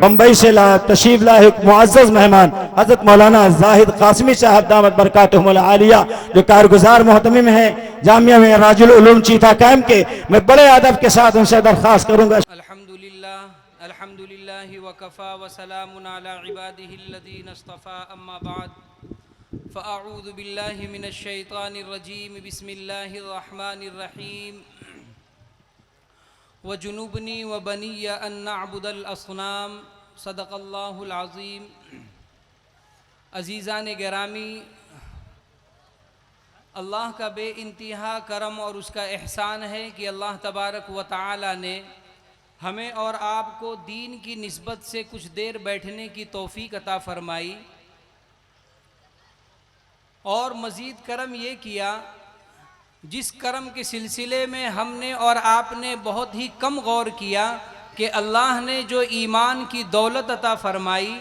بمبئی سے تشریف لائے معزز مہمان حضرت مولانا زاہد قاسمی صاحب دامت برکاتہم العالیہ جو کارگزار محتمم ہیں جامعہ میں راج العلوم چیتا کیمپ کے، میں بڑے ادب کے ساتھ ان سے درخواست کروں گا۔ الحمدللہ وکفا وسلام علی عبادہ الذین اصطفى اما بعد فاعوذ باللہ من الشیطان الرجیم بسم اللہ الرحمن الرحیم وجنوبنی وبنی ان نعبد الاصنام صدق اللہ العظیم۔ عزیزان گرامی، اللہ کا بے انتہا کرم اور اس کا احسان ہے کہ اللہ تبارک و تعالی نے ہمیں اور آپ کو دین کی نسبت سے کچھ دیر بیٹھنے کی توفیق عطا فرمائی، اور مزید کرم یہ کیا جس کرم کے سلسلے میں ہم نے اور آپ نے بہت ہی کم غور کیا کہ اللہ نے جو ایمان کی دولت عطا فرمائی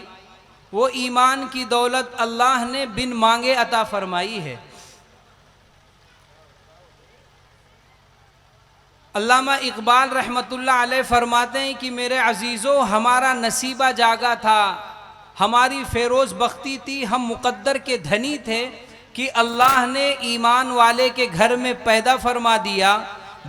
وہ ایمان کی دولت اللہ نے بن مانگے عطا فرمائی ہے۔ علامہ اقبال رحمۃ اللہ علیہ فرماتے ہیں کہ میرے عزیزو، ہمارا نصیبہ جاگا تھا، ہماری فیروز بختی تھی، ہم مقدر کے دھنی تھے کہ اللہ نے ایمان والے کے گھر میں پیدا فرما دیا۔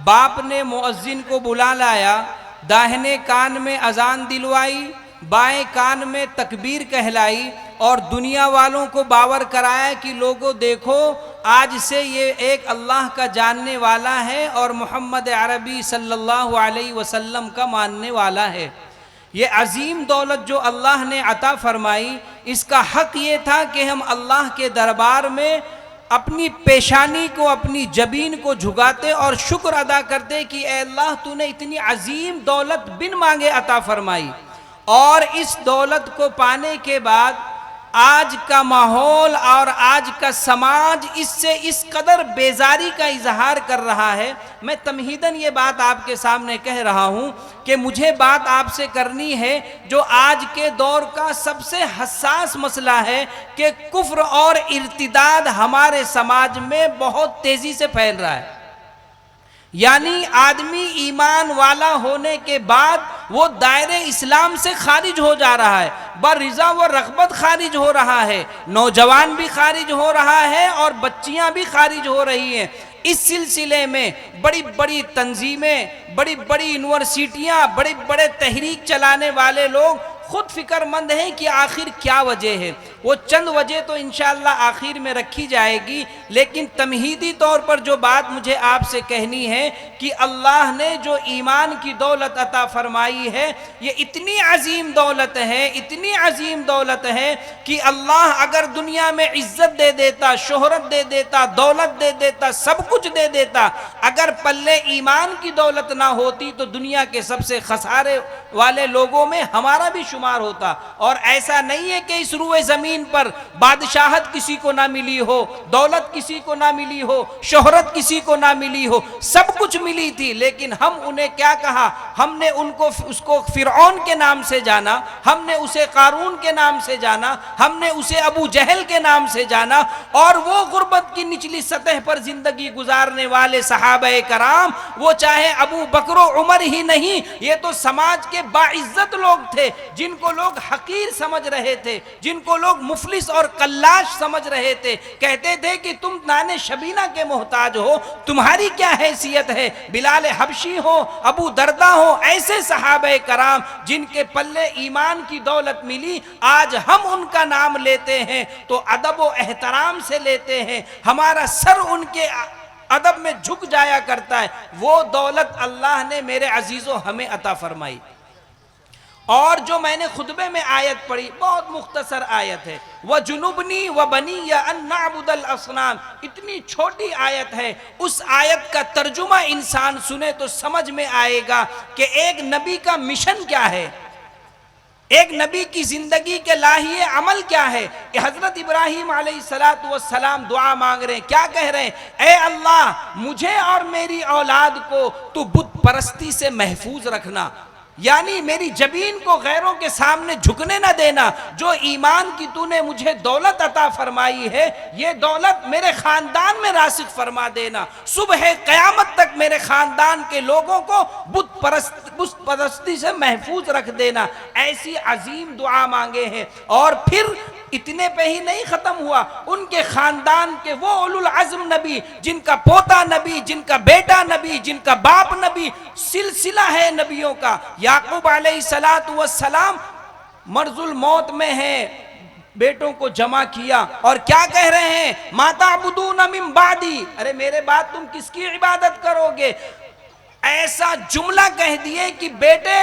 باپ نے مؤذن کو بلا لایا، داہنے کان میں اذان دلوائی، بائیں کان میں تکبیر کہلائی، اور دنیا والوں کو باور کرایا کہ لوگوں دیکھو آج سے یہ ایک اللہ کا جاننے والا ہے اور محمد عربی صلی اللہ علیہ وسلم کا ماننے والا ہے۔ یہ عظیم دولت جو اللہ نے عطا فرمائی، اس کا حق یہ تھا کہ ہم اللہ کے دربار میں اپنی پیشانی کو، اپنی جبین کو جھکاتے اور شکر ادا کرتے کہ اے اللہ تو نے اتنی عظیم دولت بن مانگے عطا فرمائی۔ اور اس دولت کو پانے کے بعد آج کا ماحول اور آج کا سماج اس سے اس قدر بیزاری کا اظہار کر رہا ہے۔ میں تمہیداً یہ بات آپ کے سامنے کہہ رہا ہوں کہ مجھے بات آپ سے کرنی ہے جو آج کے دور کا سب سے حساس مسئلہ ہے کہ کفر اور ارتداد ہمارے سماج میں بہت تیزی سے پھیل رہا ہے۔ یعنی آدمی ایمان والا ہونے کے بعد وہ دائرے اسلام سے خارج ہو جا رہا ہے، برضا و رغبت خارج ہو رہا ہے، نوجوان بھی خارج ہو رہا ہے اور بچیاں بھی خارج ہو رہی ہیں۔ اس سلسلے میں بڑی بڑی تنظیمیں، بڑی بڑی یونیورسٹیاں، بڑے بڑے تحریک چلانے والے لوگ خود فکر مند ہیں کہ آخر کیا وجہ ہے۔ وہ چند وجہ تو انشاءاللہ آخر میں رکھی جائے گی، لیکن تمہیدی طور پر جو بات مجھے آپ سے کہنی ہے کہ اللہ نے جو ایمان کی دولت عطا فرمائی ہے یہ اتنی عظیم دولت ہے، اتنی عظیم دولت ہے کہ اللہ اگر دنیا میں عزت دے دیتا، شہرت دے دیتا، دولت دے دیتا، سب کچھ دے دیتا، اگر پلے ایمان کی دولت نہ ہوتی تو دنیا کے سب سے خسارے والے لوگوں میں ہمارا بھی شمار ہوتا۔ اور ایسا نہیں ہے کہ اس روئے زمین پر بادشاہت کسی کو نہ ملی ہو، دولت کسی کو نہ ملی ہو، شہرت کسی کو نہ ملی ہو، سب کچھ ملی تھی، لیکن ہم انہیں کیا کہا؟ ہم نے اس کو فرعون کے نام سے جانا، ہم نے اسے قارون کے نام سے جانا، ہم نے اسے ابو جہل کے نام سے جانا، اور وہ غربت کی نچلی سطح پر زندگی گزارنے والے صحابہ کرام، وہ چاہے ابو بکر و عمر ہی نہیں، یہ تو سماج کے باعزت لوگ تھے جن کو لوگ حقیر سمجھ رہے تھے، جن کو لوگ مفلس اور قلاش سمجھ رہے تھے، کہتے تھے کہ تم نان شبینہ کے محتاج ہو، تمہاری کیا حیثیت ہے؟ بلال حبشی ہو، ابو دردہ ہو، ایسے صحابہ کرام جن کے پلے ایمان کی دولت ملی، آج ہم ان کا نام لیتے ہیں تو ادب و احترام سے لیتے ہیں، ہمارا سر ان کے ادب میں جھک جایا کرتا ہے۔ وہ دولت اللہ نے میرے عزیزو ہمیں عطا فرمائی۔ اور جو میں نے خطبے میں آیت پڑھی، بہت مختصر آیت ہے، وَجُنُبْنِي وَبَنِيَّ أَن نَعْبُدَ الْأَصْنَامِ، اتنی چھوٹی آیت ہے، اس آیت کا ترجمہ انسان سنے تو سمجھ میں آئے گا کہ ایک نبی کا مشن کیا ہے، ایک نبی کی زندگی کے لاہیے عمل کیا ہے۔ کہ حضرت ابراہیم علیہ السلام دعا مانگ رہے ہیں، کیا کہہ رہے ہیں؟ اے اللہ مجھے اور میری اولاد کو تو بت پرستی سے محفوظ رکھنا۔ یعنی میری جبین کو غیروں کے سامنے جھکنے نہ دینا. جو ایمان کی تو نے مجھے دولت عطا فرمائی ہے یہ دولت میرے خاندان میں راسخ فرما دینا. صبح قیامت تک میرے خاندان کے لوگوں کو بت پرستی سے محفوظ رکھ دینا. ایسی عظیم دعا مانگے ہیں. اور پھر اتنے پہ ہی نہیں ختم ہوا، ان کے خاندان کے وہ اولو العزم نبی، جن کا پوتا نبی، جن کا بیٹا نبی، جن کا باپ نبی، سلسلہ ہے نبیوں کا. یعقوب علیہ السلام مرض الموت میں ہیں، بیٹوں کو جمع کیا اور کیا کہہ رہے ہیں؟ ما تعبدون من بعدی، ارے میرے بعد تم کس کی عبادت کرو گے؟ ایسا جملہ کہہ دیے کہ بیٹے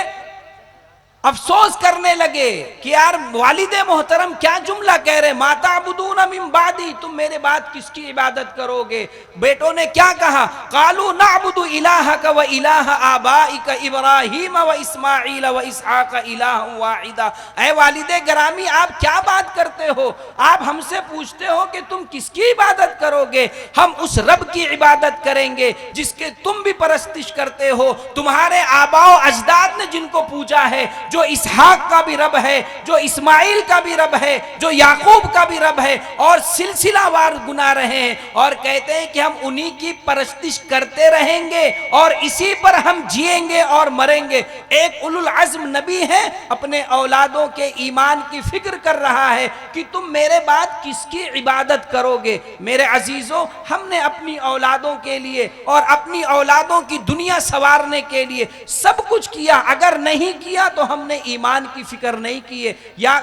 افسوس کرنے لگے کہ یار والد محترم کیا جملہ کہہ رہے ہیں، ما تعبدون من بعدی، تم میرے بعد کس کی عبادت کرو گے؟ بیٹوں نے کیا کہا؟ قالوا نعبد الہک و الہ آبائک ابراہیم و اسماعیل و اسحاق الہ واحدا. اے والد گرامی آپ کیا بات کرتے ہو؟ آپ ہم سے پوچھتے ہو کہ تم کس کی عبادت کرو گے؟ ہم اس رب کی عبادت کریں گے جس کے تم بھی پرستش کرتے ہو. تمہارے آباء و اجداد نے جن کو پوجا ہے، جو اسحاق کا بھی رب ہے، جو اسماعیل کا بھی رب ہے، جو یعقوب کا بھی رب ہے، اور سلسلہ وار گنا رہے ہیں اور کہتے ہیں کہ ہم انہی کی پرستش کرتے رہیں گے اور اسی پر ہم جیئیں گے اور مریں گے. ایک اولو العزم نبی ہے، اپنے اولادوں کے ایمان کی فکر کر رہا ہے کہ تم میرے بعد کس کی عبادت کرو گے. میرے عزیزوں، ہم نے اپنی اولادوں کے لیے اور اپنی اولادوں کی دنیا سنوارنے کے لیے سب کچھ کیا. اگر نہیں کیا تو ہم نے ایمان کی فکر نہیں کیے. یا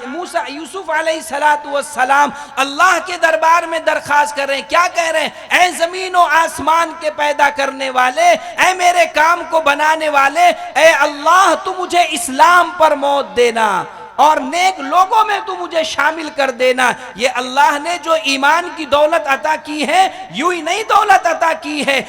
یوسف علیہ السلام اللہ کے دربار میں درخواست کر رہے ہیں، کیا کہہ رہے ہیں؟ اے زمین و آسمان کے پیدا کرنے والے، اے میرے کام کو بنانے والے، اے اللہ تو مجھے اسلام پر موت دینا اور نیک لوگوں میں تو مجھے شامل کر دینا. یہ اللہ نے جو ایمان کی دولت عطا کی ہے یوں ہی نہیں دولت عطا کی ہے.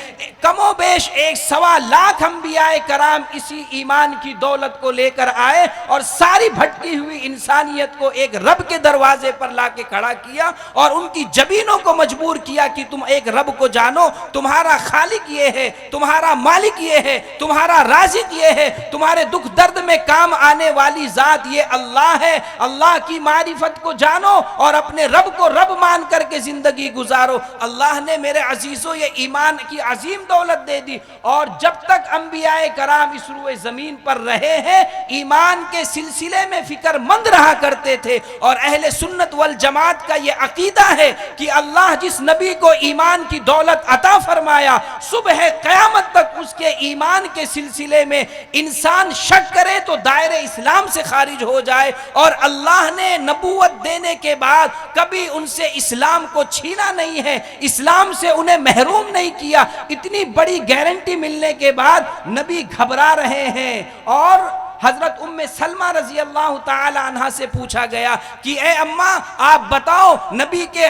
کم و بیش 1.25 انبیاء کرام اسی ایمان کی دولت کو لے کر آئے اور ساری بھٹکی ہوئی انسانیت کو ایک رب کے دروازے پر لا کے کھڑا کیا اور ان کی جبینوں کو مجبور کیا کہ تم ایک رب کو جانو. تمہارا خالق یہ ہے، تمہارا مالک یہ ہے، تمہارا رازق یہ ہے، تمہارے دکھ درد میں کام آنے والی ذات یہ اللہ ہے. اللہ کی معرفت کو جانو اور اپنے رب کو رب مان کر کے زندگی گزارو. اللہ نے میرے عزیزوں یہ ایمان کی عظیم دولت دے دی. اور جب تک انبیاء کرام اس روئے زمین پر رہے ہیں ایمان کے سلسلے میں فکر مند رہا کرتے تھے. اور اہل سنت والجماعت کا یہ عقیدہ ہے کہ اللہ جس نبی کو ایمان کی دولت عطا فرمایا، صبح قیامت تک اس کے ایمان کے سلسلے میں انسان شک کرے تو دائرہ اسلام سے خارج ہو جائے. اور اللہ نے نبوت دینے کے بعد کبھی ان سے اسلام کو چھینا نہیں ہے، اسلام سے انہیں محروم نہیں کیا. اتنی بڑی گارنٹی ملنے کے بعد نبی گھبرا رہے ہیں. اور حضرت ام سلمہ رضی اللہ تعالی عنہ سے پوچھا گیا کہ اے اماں آپ بتاؤ، نبی کے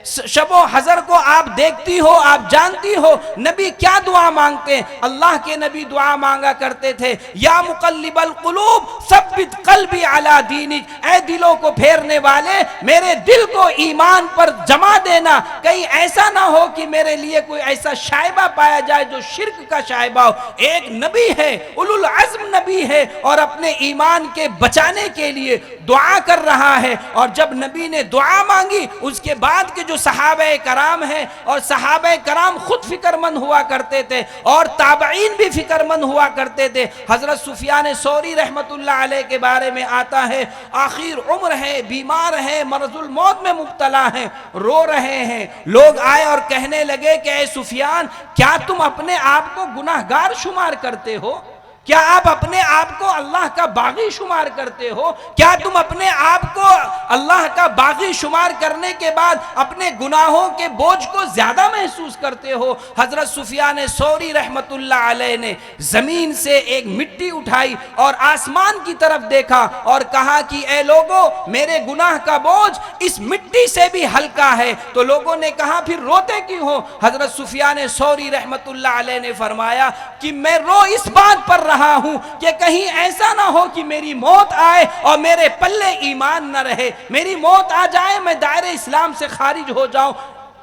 شب و حضر کو آپ دیکھتی ہو، آپ جانتی ہو، نبی کیا دعا مانگتے ہیں؟ اللہ کے نبی دعا مانگا کرتے تھے، یا مقلب القلوب ثبت قلبی علی دینک، اے دلوں کو پھیرنے والے میرے دل کو ایمان پر جما دینا، کہیں ایسا نہ ہو کہ میرے لیے کوئی ایسا شائبہ پایا جائے جو شرک کا شائبہ ہو. ایک نبی ہے، اولو العزم نبی ہے اور اپنے ایمان کے بچانے کے لیے دعا کر رہا ہے. اور جب نبی نے دعا مانگی اس کے بعد کے جو صحابہ کرام ہیں، اور صحابہ کرام خود فکر مند ہوا کرتے تھے اور تابعین بھی فکر مند ہوا کرتے تھے. حضرت سفیان ثوری رحمت اللہ علیہ کے بارے میں آتا ہے، آخر عمر ہے، بیمار ہے، مرض الموت میں مبتلا ہیں، رو رہے ہیں. لوگ آئے اور کہنے لگے کہ اے سفیان، کیا تم اپنے آپ کو گناہگار شمار کرتے ہو؟ کیا آپ اپنے آپ کو اللہ کا باغی شمار کرتے ہو؟ کیا تم اپنے آپ کو اللہ کا باغی شمار کرنے کے بعد اپنے گناہوں کے بوجھ کو زیادہ محسوس کرتے ہو؟ حضرت سفیان ثوری رحمت اللہ علیہ نے زمین سے ایک مٹی اٹھائی اور آسمان کی طرف دیکھا اور کہا کہ اے لوگو، میرے گناہ کا بوجھ اس مٹی سے بھی ہلکا ہے. تو لوگوں نے کہا پھر روتے کیوں ہو؟ حضرت سفیان ثوری رحمت اللہ علیہ نے فرمایا کہ میں رو اس بات پر رہا ہوں کہ کہیں ایسا نہ ہو کہ میری موت آئے اور میرے پلے ایمان نہ رہے، میری موت آ جائے میں دائرہ اسلام سے خارج ہو جاؤں.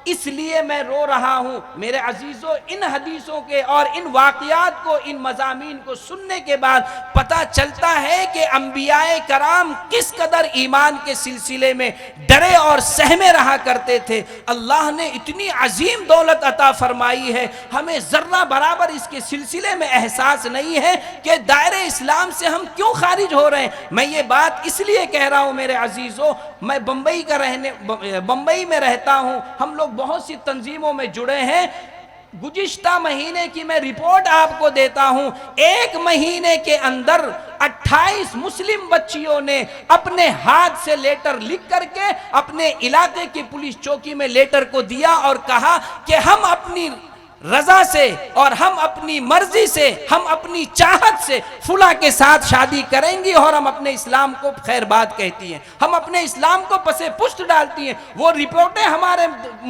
اس لیے میں رو رہا ہوں۔ میرے عزیزوں، ان حدیثوں کے اور ان واقعات کو، ان مضامین کو سننے کے بعد پتہ چلتا ہے کہ انبیاء کرام کس قدر ایمان کے سلسلے میں ڈرے اور سہمے رہا کرتے تھے۔ اللہ نے اتنی عظیم دولت عطا فرمائی ہے، ہمیں ذرہ برابر اس کے سلسلے میں احساس نہیں ہے کہ دائرہ اسلام سے ہم کیوں خارج ہو رہے ہیں۔ میں یہ بات اس لیے کہہ رہا ہوں میرے عزیزوں، میں بمبئی میں رہتا ہوں، ہم لوگ بہت سی تنظیموں میں جڑے ہیں۔ گزشتہ مہینے کی میں رپورٹ آپ کو دیتا ہوں، ایک مہینے کے اندر 28 مسلم بچیوں نے اپنے ہاتھ سے لیٹر لکھ کر کے اپنے علاقے کی پولیس چوکی میں لیٹر کو دیا اور کہا کہ ہم اپنی رضا سے اور ہم اپنی مرضی سے، ہم اپنی چاہت سے فلاں کے ساتھ شادی کریں گی اور ہم اپنے اسلام کو خیر بات کہتی ہیں، ہم اپنے اسلام کو پسے پشت ڈالتی ہیں۔ وہ رپورٹیں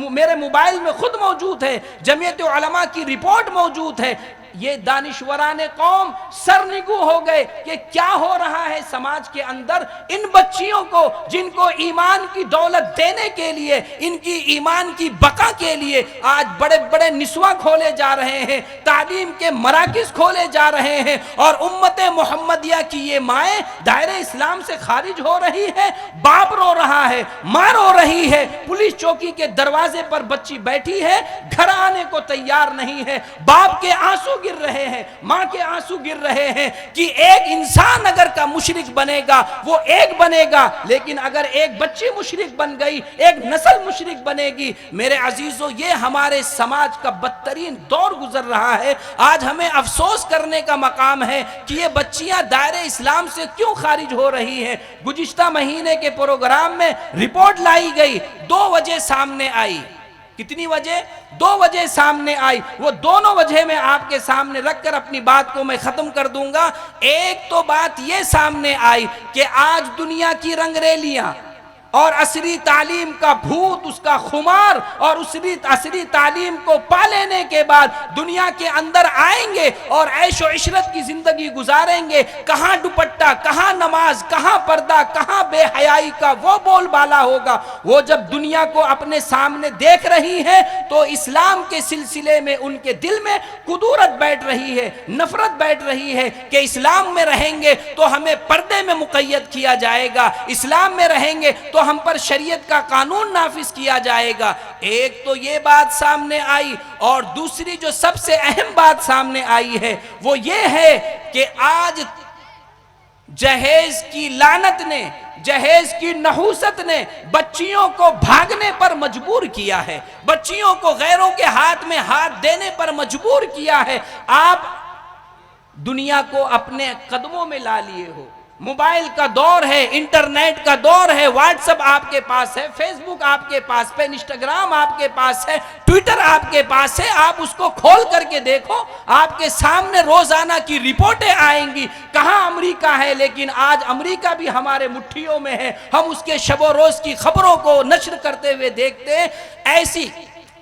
میرے موبائل میں خود موجود ہے، جمعیت علماء کی رپورٹ موجود ہے۔ یہ دانشوران قوم سرنگو ہو گئے کہ کیا ہو رہا ہے سماج کے اندر۔ ان بچیوں کو، جن کو ایمان کی دولت دینے کے لیے، ان کی ایمان کی بقا کے لیے آج بڑے بڑے نسواں کھولے جا رہے ہیں، تعلیم کے مراکز کھولے جا رہے ہیں، اور امت محمدیہ کی یہ مائیں دائرہ اسلام سے خارج ہو رہی ہے۔ باپ رو رہا ہے، ماں رو رہی ہے، پولیس چوکی کے دروازے پر بچی بیٹھی ہے، گھر آنے کو تیار نہیں ہے۔ باپ کے آنسو گر رہے ہیں، ماں کے آنسو گر رہے ہیں کہ ایک انسان اگر کا مشرک بنے گا وہ ایک بنے گا، لیکن اگر ایک بچی مشرک بن گئی، ایک نسل مشرک بنے گی۔ میرے عزیزو، یہ ہمارے سماج کا بدترین دور گزر رہا ہے۔ آج ہمیں افسوس کرنے کا مقام ہے کہ یہ بچیاں دائرہ اسلام سے کیوں خارج ہو رہی ہیں۔ گزشتہ مہینے کے پروگرام میں رپورٹ لائی گئی، 2 وجہ سامنے آئی۔ کتنی وجہ؟ 2 وجہ سامنے آئی۔ وہ دونوں وجہ میں آپ کے سامنے رکھ کر اپنی بات کو میں ختم کر دوں گا۔ ایک تو بات یہ سامنے آئی کہ آج دنیا کی رنگ ریلیاں اور عصری تعلیم کا بھوت، اس کا خمار، اور عصری تعلیم کو پا لینے کے بعد دنیا کے اندر آئیں گے اور عیش و عشرت کی زندگی گزاریں گے۔ کہاں دوپٹہ، کہاں نماز، کہاں پردہ، کہاں بے حیائی کا وہ بول بالا ہوگا۔ وہ جب دنیا کو اپنے سامنے دیکھ رہی ہے تو اسلام کے سلسلے میں ان کے دل میں کدورت بیٹھ رہی ہے، نفرت بیٹھ رہی ہے کہ اسلام میں رہیں گے تو ہمیں پردے میں مقید کیا جائے گا، اسلام میں رہیں گے تو ہم پر شریعت کا قانون نافذ کیا جائے گا۔ ایک تو یہ بات سامنے آئی، اور دوسری جو سب سے اہم بات سامنے آئی ہے وہ یہ ہے کہ آج جہیز کی لعنت نے، جہیز کی نحوست نے بچیوں کو بھاگنے پر مجبور کیا ہے، بچیوں کو غیروں کے ہاتھ میں ہاتھ دینے پر مجبور کیا ہے۔ آپ دنیا کو اپنے قدموں میں لا لیے ہو۔ موبائل کا دور ہے، انٹرنیٹ کا دور ہے، واٹس ایپ آپ کے پاس ہے، فیس بک آپ کے پاس ہے، انسٹاگرام آپ کے پاس ہے، ٹویٹر آپ کے پاس ہے۔ آپ اس کو کھول کر کے دیکھو، آپ کے سامنے روزانہ کی رپورٹیں آئیں گی۔ کہاں امریکہ ہے، لیکن آج امریکہ بھی ہمارے مٹھیوں میں ہے۔ ہم اس کے شب و روز کی خبروں کو نشر کرتے ہوئے دیکھتے ہیں۔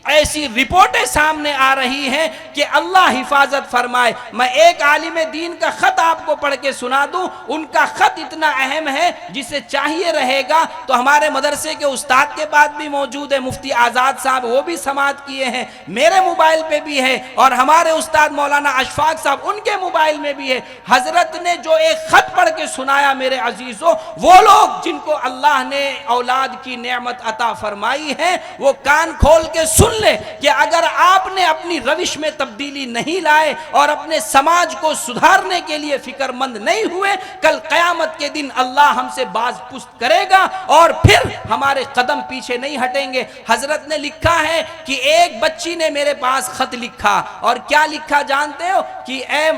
ایسی رپورٹیں سامنے آ رہی ہیں کہ اللہ حفاظت فرمائے۔ میں ایک عالم دین کا خط آپ کو پڑھ کے سنا دوں، ان کا خط اتنا اہم ہے جسے چاہیے رہے گا تو ہمارے مدرسے کے استاد کے پاس بھی موجود ہے، مفتی آزاد صاحب، وہ بھی سماعت کیے ہیں، میرے موبائل پہ بھی ہے، اور ہمارے استاد مولانا اشفاق صاحب ان کے موبائل میں بھی ہے۔ حضرت نے جو ایک خط پڑھ کے سنایا میرے عزیزوں، وہ لوگ جن کو اللہ نے اولاد کی نعمت عطا فرمائی ہے وہ کان کھول کے سن لے کہ اگر آپ نے اپنی روش میں تبدیلی نہیں لائے اور اپنے سماج کو سدھارنے کے لیے فکر مند نہیں ہوئے، کل قیامت کے دن اللہ ہم سے باز پست کرے گا اور پھر ہمارے قدم پیچھے نہیں ہٹیں گے۔ حضرت نے لکھا ہے کہ ایک بچی نے میرے پاس خط لکھا، اور کیا لکھا جانتے ہو؟ کہ اے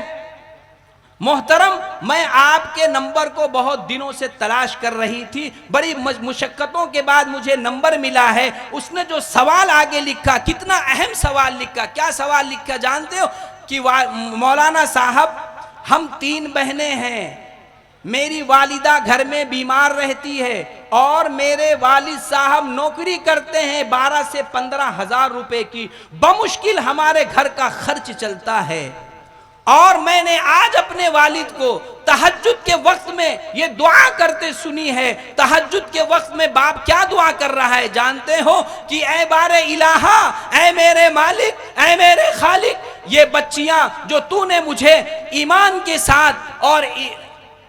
محترم، میں آپ کے نمبر کو بہت دنوں سے تلاش کر رہی تھی، بڑی مشقتوں کے بعد مجھے نمبر ملا ہے۔ اس نے جو سوال آگے لکھا، کتنا اہم سوال لکھا، کیا سوال لکھا جانتے ہو؟ کہ مولانا صاحب، ہم 3 بہنیں ہیں، میری والدہ گھر میں بیمار رہتی ہے اور میرے والد صاحب نوکری کرتے ہیں 12 سے 15 ہزار روپے کی، بمشکل ہمارے گھر کا خرچ چلتا ہے۔ اور میں نے آج اپنے والد کو تہجد کے وقت میں یہ دعا کرتے سنی ہے. تہجد کے وقت میں باپ کیا دعا کر رہا ہے جانتے ہو؟ کہ اے بار الہا، اے میرے مالک، اے میرے خالق، یہ بچیاں جو تو نے مجھے ایمان کے ساتھ اور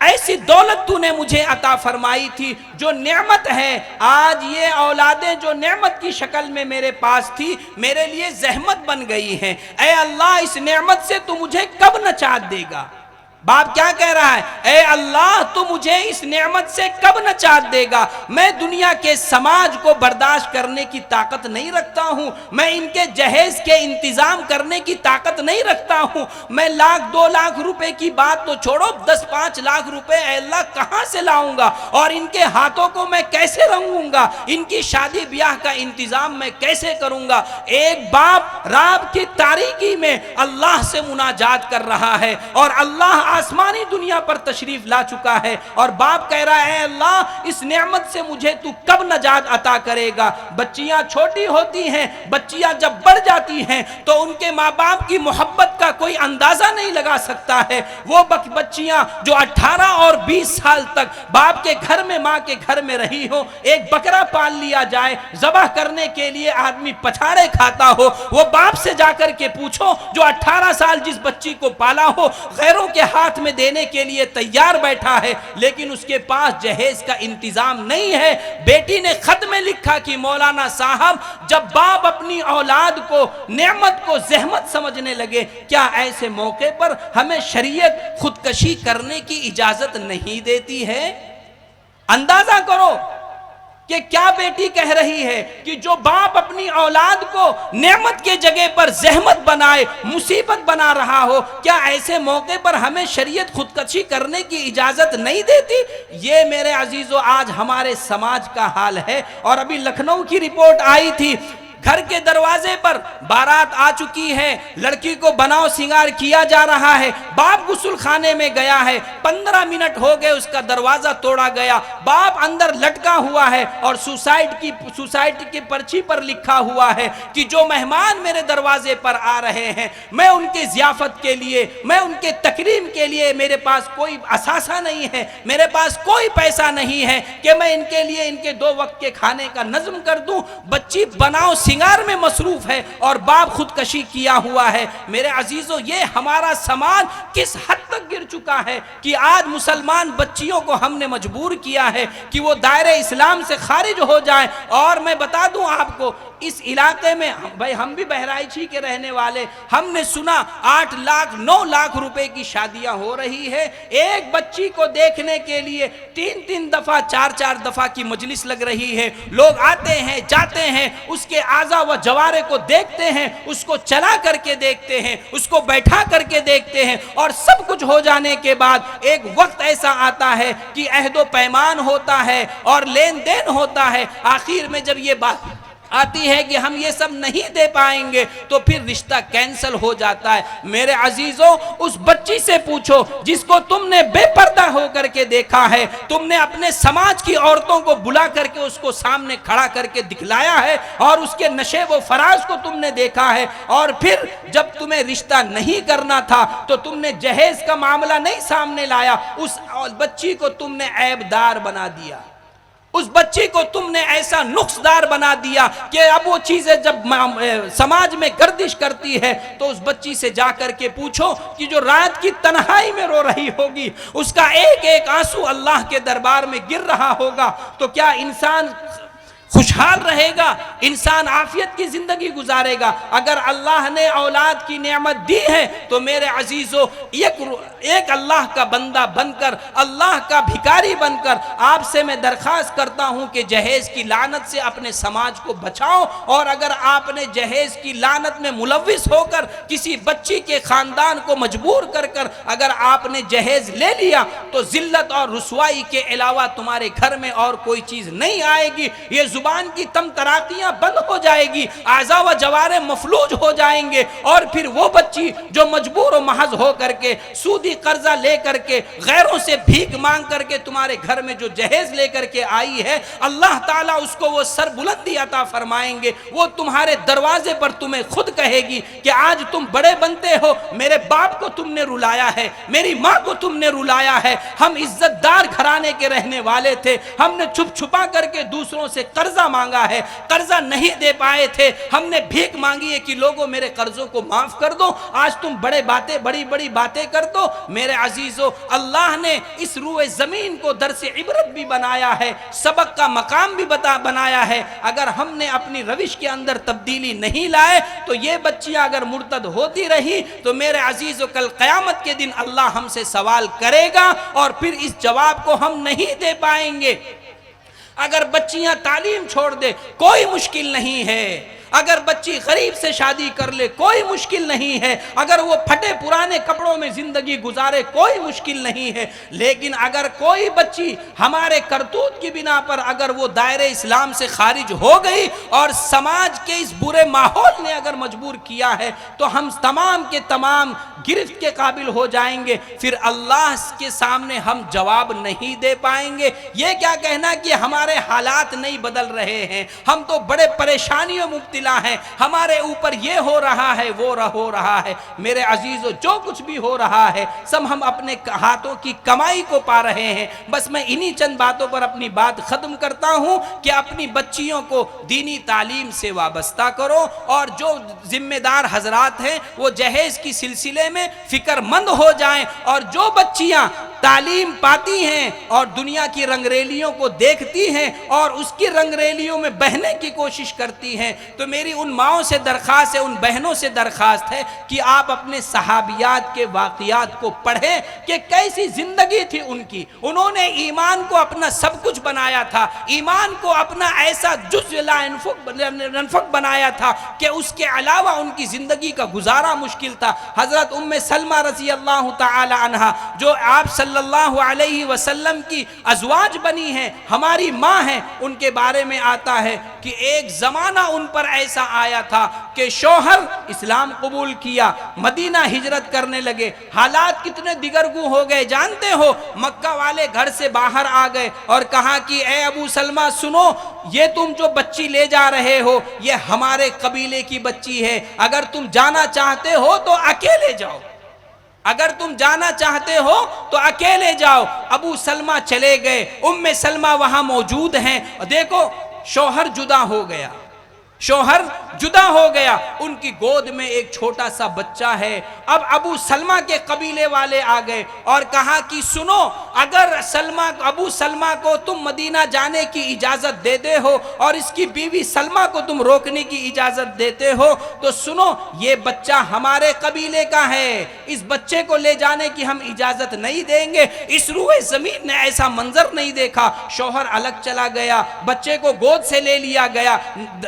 ایسی دولت تو نے مجھے عطا فرمائی تھی جو نعمت ہے، آج یہ اولادیں جو نعمت کی شکل میں میرے پاس تھی میرے لیے زحمت بن گئی ہیں. اے اللہ اس نعمت سے تو مجھے کب نجات دے گا؟ باپ کیا کہہ رہا ہے؟ اے اللہ تو مجھے اس نعمت سے کب نجات دے گا؟ میں دنیا کے سماج کو برداشت کرنے کی طاقت نہیں رکھتا ہوں، میں ان کے جہیز کے انتظام کرنے کی طاقت نہیں رکھتا ہوں. میں 1,00,000 2,00,000 روپے کی بات تو چھوڑو، 10-5 لاکھ روپے اے اللہ کہاں سے لاؤں گا؟ اور ان کے ہاتھوں کو میں کیسے رنگوں گا؟ ان کی شادی بیاہ کا انتظام میں کیسے کروں گا؟ ایک باپ رات کی تاریکی میں اللہ سے مناجات کر رہا ہے اور اللہ آسمانی دنیا پر تشریف لا چکا ہے، اور باپ کہہ رہا ہے اے اللہ اس نعمت سے مجھے تو کب نجات عطا کرے گا؟ بچیاں چھوٹی ہوتی ہیں، بچیاں جب بڑھ جاتی ہیں تو ان کے ماں باپ کی محبت کا کوئی اندازہ نہیں لگا سکتا ہے. وہ بچیاں جو 18 اور 20 سال تک باپ کے گھر میں، ماں کے گھر میں رہی ہو، ایک بکرا پال لیا جائے، ذبح کرنے کے لیے آدمی پچھاڑے کھاتا ہو، وہ باپ سے جا کر کے پوچھو جو 18 سال جس بچی کو پالا ہو غیروں کے ہاتھ میں دینے کے لیے تیار بیٹھا ہے، لیکن اس کے پاس جہیز کا انتظام نہیں ہے. بیٹی نے خط میں لکھا کہ مولانا صاحب جب باپ اپنی اولاد کو نعمت کو زحمت سمجھنے لگے، کیا ایسے موقع پر ہمیں شریعت خودکشی کرنے کی اجازت نہیں دیتی ہے؟ اندازہ کرو کہ کیا بیٹی کہہ رہی ہے کہ جو باپ اپنی اولاد کو نعمت کے جگہ پر زحمت بنائے، مصیبت بنا رہا ہو، کیا ایسے موقع پر ہمیں شریعت خودکشی کرنے کی اجازت نہیں دیتی؟ یہ میرے عزیزو آج ہمارے سماج کا حال ہے. اور ابھی لکھنؤ کی رپورٹ آئی تھی، گھر کے دروازے پر بارات آ چکی ہے، لڑکی کو بناؤ سنگار کیا جا رہا ہے، باپ غسل خانے میں گیا ہے، 15 منٹ ہو گئے اس کا دروازہ توڑا گیا، باپ اندر لٹکا ہوا ہے اور سوسائٹی کی پرچی پر لکھا ہوا ہے کہ جو مہمان میرے دروازے پر آ رہے ہیں میں ان کے ضیافت کے لیے، میں ان کے تکریم کے لیے میرے پاس کوئی اثاثہ نہیں ہے، میرے پاس کوئی پیسہ نہیں ہے کہ میں ان کے لیے ان کے 2 وقت کے کھانے کا نظم کر دوں. بچی بناؤ سنگار میں مصروف ہے اور باپ خودکشی کیا ہوا ہے. میرے عزیزو یہ ہمارا سماج کس حد تک گر چکا ہے کہ آج مسلمان بچیوں کو ہم نے مجبور کیا ہے کہ وہ دائرہ اسلام سے خارج ہو جائیں. اور میں بتا دوں آپ کو اس علاقے میں بھائی ہم بھی بہرائچی کے رہنے والے، ہم نے سنا 8 لاکھ 9 لاکھ روپے کی شادیاں ہو رہی ہے. ایک بچی کو دیکھنے کے لیے 3 دفعہ 4 دفعہ کی مجلس لگ رہی ہے. لوگ آتے ہیں جاتے ہیں، اس کے اعضاء و جوارے کو دیکھتے ہیں، اس کو چلا کر کے دیکھتے ہیں، اس کو بیٹھا کر کے دیکھتے ہیں، اور سب کچھ ہو جانے کے بعد ایک وقت ایسا آتا ہے کہ عہد و پیمان ہوتا ہے اور لین دین ہوتا ہے. آخر میں جب یہ بات آتی ہے کہ ہم یہ سب نہیں دے پائیں گے تو پھر رشتہ کینسل ہو جاتا ہے. میرے عزیزوں اس بچی سے پوچھو جس کو تم نے بے پردہ ہو کر کے دیکھا ہے، تم نے اپنے سماج کی عورتوں کو بلا کر کے اس کو سامنے کھڑا کر کے دکھلایا ہے اور اس کے نشے و فراز کو تم نے دیکھا ہے، اور پھر جب تمہیں رشتہ نہیں کرنا تھا تو تم نے جہیز کا معاملہ نہیں سامنے لایا، اس بچی کو تم نے عیب دار بنا دیا، اس بچی کو تم نے ایسا نقصدار بنا دیا کہ اب وہ چیزیں جب سماج میں گردش کرتی ہے تو اس بچی سے جا کر کے پوچھو کہ جو رات کی تنہائی میں رو رہی ہوگی، اس کا ایک ایک آنسو اللہ کے دربار میں گر رہا ہوگا، تو کیا انسان خوشحال رہے گا؟ انسان عافیت کی زندگی گزارے گا؟ اگر اللہ نے اولاد کی نعمت دی ہے تو میرے عزیزو ایک اللہ کا بندہ بن کر، اللہ کا بھکاری بن کر آپ سے میں درخواست کرتا ہوں کہ جہیز کی لعنت سے اپنے سماج کو بچاؤ. اور اگر آپ نے جہیز کی لعنت میں ملوث ہو کر کسی بچی کے خاندان کو مجبور کر اگر آپ نے جہیز لے لیا تو ذلت اور رسوائی کے علاوہ تمہارے گھر میں اور کوئی چیز نہیں آئے گی. یہ زبان کی تم تراقیاں بند ہو جائے گی، اعضاء و جوارح مفلوج ہو جائیں گے، اور پھر وہ بچی جو مجبور و محض ہو کر کے سودی قرضہ لے کر کے غیروں سے بھیک مانگ کر کے تمہارے گھر میں جو جہیز لے کر کے آئی ہے، اللہ تعالیٰ اس کو وہ سر بلندی عطا فرمائیں گے، وہ تمہارے دروازے پر تمہیں خود کہے گی کہ آج تم بڑے بنتے ہو، میرے باپ کو تم نے رلایا ہے، میری ماں کو تم نے رلایا ہے، ہم عزت دار گھرانے کے رہنے والے تھے، ہم نے چھپ چھپا کر کے دوسروں سے قرضہ مانگا ہے، قرضہ نہیں دے پائے تھے، ہم نے بھیک مانگی ہے کہ لوگوں میرے قرضوں کو معاف کر دو، آج تم بڑی بڑی باتیں کر دو۔ میرے عزیزو، اللہ نے اس روئے زمین کو درس عبرت بھی بنایا ہے، سبق کا مقام بھی بنایا ہے۔ اگر ہم نے اپنی روش کے اندر تبدیلی نہیں لائے تو یہ بچیاں اگر مرتد ہوتی رہی تو میرے عزیزو کل قیامت کے دن اللہ ہم سے سوال کرے گا، اور پھر اس جواب کو ہم نہیں دے پائیں گے۔ اگر بچیاں تعلیم چھوڑ دے کوئی مشکل نہیں ہے، اگر بچی غریب سے شادی کر لے کوئی مشکل نہیں ہے، اگر وہ پھٹے پرانے کپڑوں میں زندگی گزارے کوئی مشکل نہیں ہے، لیکن اگر کوئی بچی ہمارے کرتوت کی بنا پر اگر وہ دائرے اسلام سے خارج ہو گئی اور سماج کے اس برے ماحول نے اگر مجبور کیا ہے تو ہم تمام کے تمام گرفت کے قابل ہو جائیں گے، پھر اللہ کے سامنے ہم جواب نہیں دے پائیں گے۔ یہ کیا کہنا کہ ہمارے حالات نہیں بدل رہے ہیں، ہم تو بڑے پریشانیوں مبتلا ہیں، ہمارے اوپر یہ ہو رہا ہے وہ ہو رہا ہے۔ میرے عزیزو، جو کچھ بھی ہو رہا ہے سب ہم اپنے ہاتھوں کی کمائی کو پا رہے ہیں۔ بس میں انہی چند باتوں پر اپنی بات ختم کرتا ہوں کہ اپنی بچیوں کو دینی تعلیم سے وابستہ کرو، اور جو ذمہ دار حضرات ہیں وہ جہیز کی سلسلے میں فکر مند ہو جائیں، اور جو بچیاں تعلیم پاتی ہیں اور دنیا کی رنگریلیوں کو دیکھتی ہیں اور اس کی رنگریلیوں میں بہنے کی کوشش کرتی ہیں، تو میری ان ماؤں سے درخواست ہے، ان بہنوں سے درخواست ہے کہ آپ اپنے صحابیات کے واقعات کو پڑھیں کہ کیسی زندگی تھی ان کی۔ انہوں نے ایمان کو اپنا سب کچھ بنایا تھا، ایمان کو اپنا ایسا جزء لا ينفك بنایا تھا کہ اس کے علاوہ ان کی زندگی کا گزارا مشکل تھا۔ حضرت ام سلمہ رضی اللہ تعالی عنہا جو آپ صلی اللہ علیہ وسلم کی ازواج بنی ہیں، ہماری ماں ہیں، ان کے بارے میں آتا ہے کہ ایک زمانہ ان پر ایسا آیا تھا کہ شوہر اسلام قبول کیا، مدینہ ہجرت کرنے لگے، حالات کتنے دگرگوں ہو گئے جانتے ہو؟ مکہ والے گھر سے باہر آ گئے اور کہا کہ اے ابو سلمہ سنو، یہ تم جو بچی لے جا رہے ہو یہ ہمارے قبیلے کی بچی ہے، اگر تم جانا چاہتے ہو تو اکیلے جاؤ، اگر تم جانا چاہتے ہو تو اکیلے جاؤ۔ ابو سلمہ چلے گئے، ام سلمہ وہاں موجود ہیں، دیکھو شوہر جدا ہو گیا، شوہر جدا ہو گیا، ان کی گود میں ایک چھوٹا سا بچہ ہے۔ اب ابو سلمہ کے قبیلے والے آ گئے اور کہا کہ سنو، اگر ابو سلمہ کو تم مدینہ جانے کی اجازت دیتے ہو اور اس کی بیوی سلمہ کو تم روکنے کی اجازت دیتے ہو تو سنو، یہ بچہ ہمارے قبیلے کا ہے، اس بچے کو لے جانے کی ہم اجازت نہیں دیں گے۔ اس روئے زمین نے ایسا منظر نہیں دیکھا، شوہر الگ چلا گیا، بچے کو گود سے لے لیا گیا،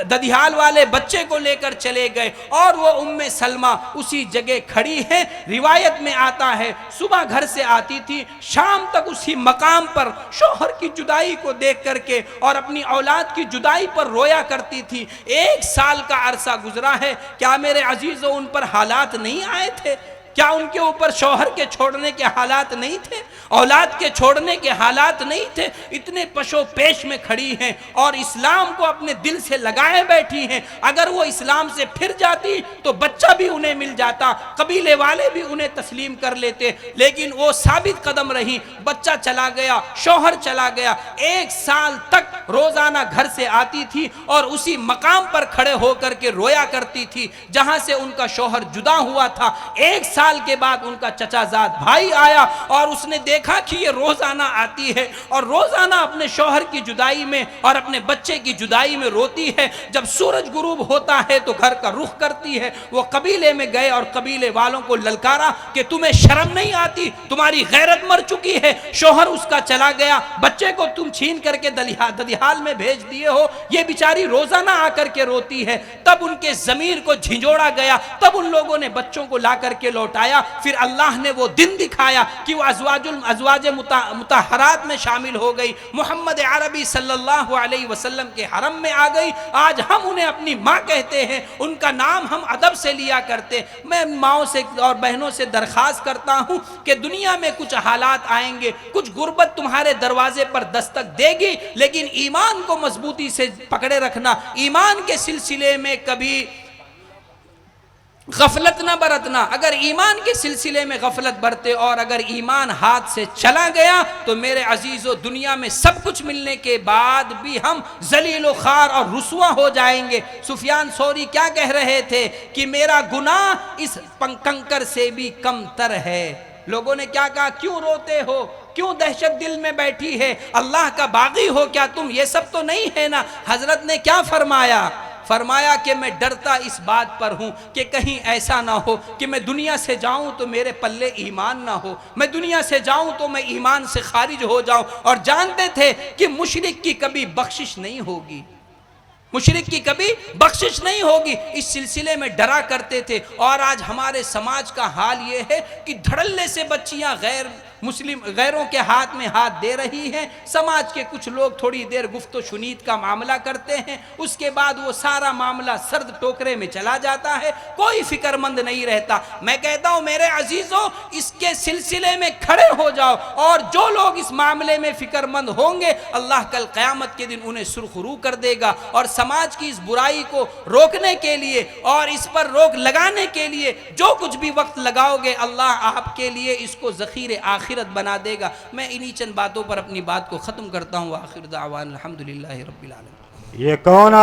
ددیال والے بچے کو لے کر چلے گئے، اور وہ ام سلمہ اسی جگہ کھڑی ہے۔ روایت میں آتا ہے صبح گھر سے آتی تھی، شام تک اسی مقام پر شوہر کی جدائی کو دیکھ کر کے اور اپنی اولاد کی جدائی پر رویا کرتی تھی۔ 1 سال کا عرصہ گزرا ہے، کیا میرے عزیزو ان پر حالات نہیں آئے تھے؟ کیا ان کے اوپر شوہر کے چھوڑنے کے حالات نہیں تھے؟ اولاد کے چھوڑنے کے حالات نہیں تھے؟ اتنے پشو پیش میں کھڑی ہیں اور اسلام کو اپنے دل سے لگائے بیٹھی ہیں۔ اگر وہ اسلام سے پھر جاتی تو بچہ بھی انہیں مل جاتا، قبیلے والے بھی انہیں تسلیم کر لیتے، لیکن وہ ثابت قدم رہی۔ بچہ چلا گیا، شوہر چلا گیا، 1 سال تک روزانہ گھر سے آتی تھی اور اسی مقام پر کھڑے ہو کر کے رویا کرتی تھی جہاں سے ان کا شوہر جدا ہوا تھا۔ 1 سال کے بعد ان کا چچا زاد بھائی آیا اور اس نے دیکھا کہ یہ روزانہ آتی ہے اور روزانہ اپنے شوہر کی جدائی میں اور اپنے بچے کی جدائی میں روتی ہے۔ جب سورج غروب ہوتا ہے تو گھر کا رخ کرتی ہے۔ وہ قبیلے میں گئے اور قبیلے والوں کو للکارا کہ تمہیں شرم نہیں آتی، تمہاری غیرت مر چکی ہے، شوہر اس کا چلا گیا، بچے کو تم چھین کر کے ددیال میں بھیج دیے ہو، یہ بیچاری روزانہ آ کر کے روتی ہے۔ تب ان کے ضمیر کو جھنجھوڑا گیا، تب ان لوگوں نے بچوں کو لا کر کے لوٹا لوٹ آیا. پھر اللہ نے وہ دن دکھایا کہ وہ ازواج مطہرات میں شامل ہو گئی, محمد عربی صلی اللہ علیہ وسلم کے حرم میں آ گئی. آج ہم انہیں اپنی ماں کہتے ہیں, ان کا نام ہم ادب سے لیا کرتے. میں ماؤں سے اور بہنوں سے درخواست کرتا ہوں کہ دنیا میں کچھ حالات آئیں گے, کچھ غربت تمہارے دروازے پر دستک دے گی, لیکن ایمان کو مضبوطی سے پکڑے رکھنا. ایمان کے سلسلے میں کبھی غفلت نہ برتنا. اگر ایمان کے سلسلے میں غفلت برتے اور اگر ایمان ہاتھ سے چلا گیا تو میرے عزیزو دنیا میں سب کچھ ملنے کے بعد بھی ہم ذلیل و خوار اور رسوا ہو جائیں گے. سفیان ثوری کیا کہہ رہے تھے کہ میرا گناہ اس کنکر سے بھی کم تر ہے. لوگوں نے کیا کہا, کیوں روتے ہو, کیوں دہشت دل میں بیٹھی ہے, اللہ کا باغی ہو کیا تم, یہ سب تو نہیں ہے نا. حضرت نے کیا فرمایا, فرمایا کہ میں ڈرتا اس بات پر ہوں کہ کہیں ایسا نہ ہو کہ میں دنیا سے جاؤں تو میرے پلے ایمان نہ ہو, میں دنیا سے جاؤں تو میں ایمان سے خارج ہو جاؤں. اور جانتے تھے کہ مشرک کی کبھی بخشش نہیں ہوگی, مشرک کی کبھی بخشش نہیں ہوگی, اس سلسلے میں ڈرا کرتے تھے. اور آج ہمارے سماج کا حال یہ ہے کہ دھڑلے سے بچیاں غیروں کے ہاتھ میں ہاتھ دے رہی ہیں. سماج کے کچھ لوگ تھوڑی دیر گفت و شنید کا معاملہ کرتے ہیں, اس کے بعد وہ سارا معاملہ سرد ٹوکرے میں چلا جاتا ہے, کوئی فکر مند نہیں رہتا. میں کہتا ہوں میرے عزیزوں, اس کے سلسلے میں کھڑے ہو جاؤ, اور جو لوگ اس معاملے میں فکر مند ہوں گے اللہ کل قیامت کے دن انہیں سرخرو کر دے گا. اور سماج کی اس برائی کو روکنے کے لیے اور اس پر روک لگانے کے لیے جو کچھ بھی وقت لگاؤ گے اللہ آپ کے لیے اس کو ذخیر آخرت بنا دے گا. میں انہی چند باتوں پر اپنی بات کو ختم کرتا ہوں. وآخر دعوان الحمدللہ رب العالمین. یہ کون